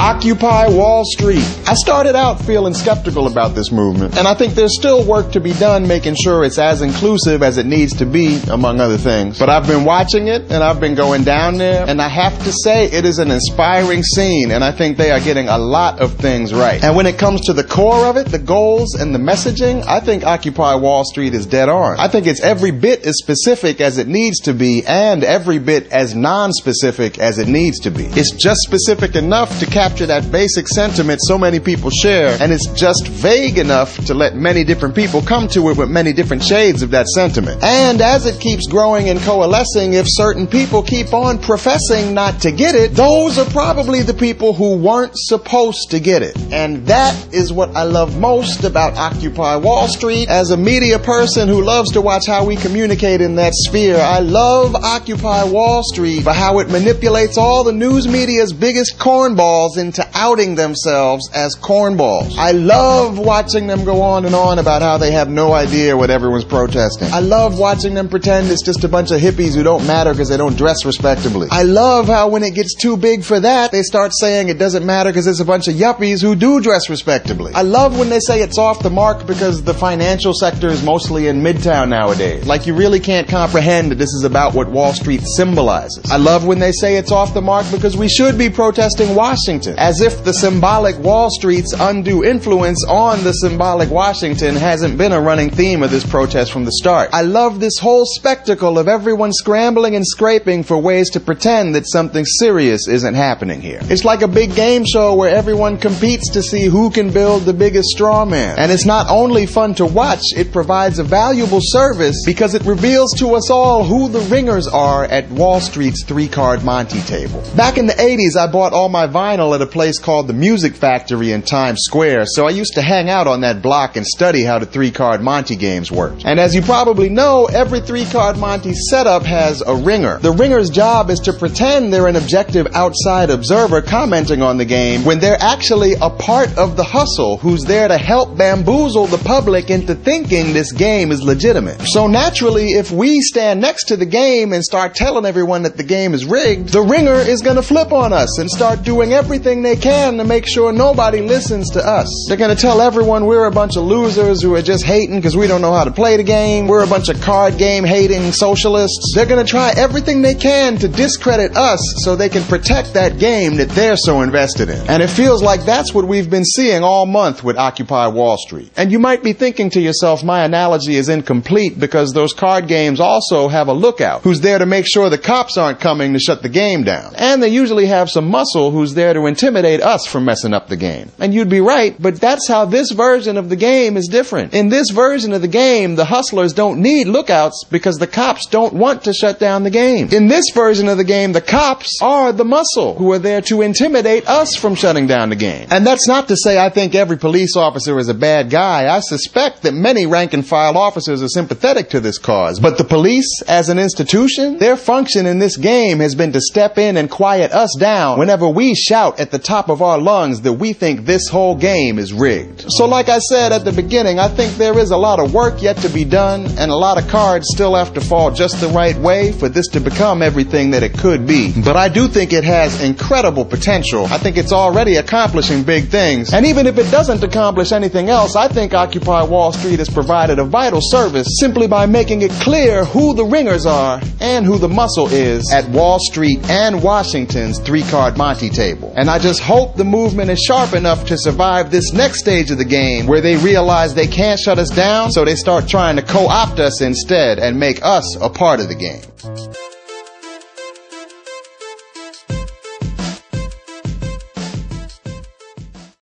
Occupy Wall Street. I started out feeling skeptical about this movement, and I think there's still work to be done making sure it's as inclusive as it needs to be, among other things. But I've been watching it, and I've been going down there, and I have to say it is an inspiring scene, and I think they are getting a lot of things right. And when it comes to the core of it, the goals and the messaging, I think Occupy Wall Street is dead on. I think it's every bit as specific as it needs to be, and every bit as non-specific as it needs to be. It's just specific enough to capture that basic sentiment so many people share, and it's just vague enough to let many different people come to it with many different shades of that sentiment. And as it keeps growing and coalescing, if certain people keep on professing not to get it, those are probably the people who weren't supposed to get it. And that is what I love most about Occupy Wall Street. As a media person who loves to watch how we communicate in that sphere, I love Occupy Wall Street for how it manipulates all the news media's biggest cornballs into outing themselves as cornballs. I love watching them go on and on about how they have no idea what everyone's protesting. I love watching them pretend it's just a bunch of hippies who don't matter because they don't dress respectably. I love how when it gets too big for that, they start saying it doesn't matter because it's a bunch of yuppies who do dress respectably. I love when they say it's off the mark because the financial sector is mostly in Midtown nowadays. Like you really can't comprehend that this is about what Wall Street symbolizes. I love when they say it's off the mark because we should be protesting Washington, as if the symbolic Wall Street's undue influence on the symbolic Washington hasn't been a running theme of this protest from the start. I love this whole spectacle of everyone scrambling and scraping for ways to pretend that something serious isn't happening here. It's like a big game show where everyone competes to see who can build the biggest straw man. And it's not only fun to watch, it provides a valuable service because it reveals to us all who the ringers are at Wall Street's three-card Monte table. Back in the 80s, I bought all my vinyl at a place called the Music Factory in Times Square, so I used to hang out on that block and study how the three-card Monte games worked. And as you probably know, every three-card Monte setup has a ringer. The ringer's job is to pretend they're an objective outside observer commenting on the game when they're actually a part of the hustle who's there to help bamboozle the public into thinking this game is legitimate. So naturally, if we stand next to the game and start telling everyone that the game is rigged, the ringer is going to flip on us and start doing everything they can to make sure nobody listens to us. They're going to tell everyone we're a bunch of losers who are just hating because we don't know how to play the game. We're a bunch of card game hating socialists. They're going to try everything they can to discredit us so they can protect that game that they're so invested in. And it feels like that's what we've been seeing all month with Occupy Wall Street. And you might be thinking to yourself, my analogy is incomplete because those card games also have a lookout who's there to make sure the cops aren't coming to shut the game down. And they usually have some muscle who's there to intimidate us from messing up the game. And you'd be right, but that's how this version of the game is different. In this version of the game, the hustlers don't need lookouts because the cops don't want to shut down the game. In this version of the game, the cops are the muscle who are there to intimidate us from shutting down the game. And that's not to say I think every police officer is a bad guy. I suspect that many rank and file officers are sympathetic to this cause. But the police, as an institution, their function in this game has been to step in and quiet us down whenever we shout at the top of our lungs that we think this whole game is rigged. So like I said at the beginning, I think there is a lot of work yet to be done and a lot of cards still have to fall just the right way for this to become everything that it could be. But I do think it has incredible potential. I think it's already accomplishing big things. And even if it doesn't accomplish anything else, I think Occupy Wall Street has provided a vital service simply by making it clear who the ringers are and who the muscle is at Wall Street and Washington's three-card Monte table. And I just hope the movement is sharp enough to survive this next stage of the game where they realize they can't shut us down, so they start trying to co-opt us instead and make us a part of the game.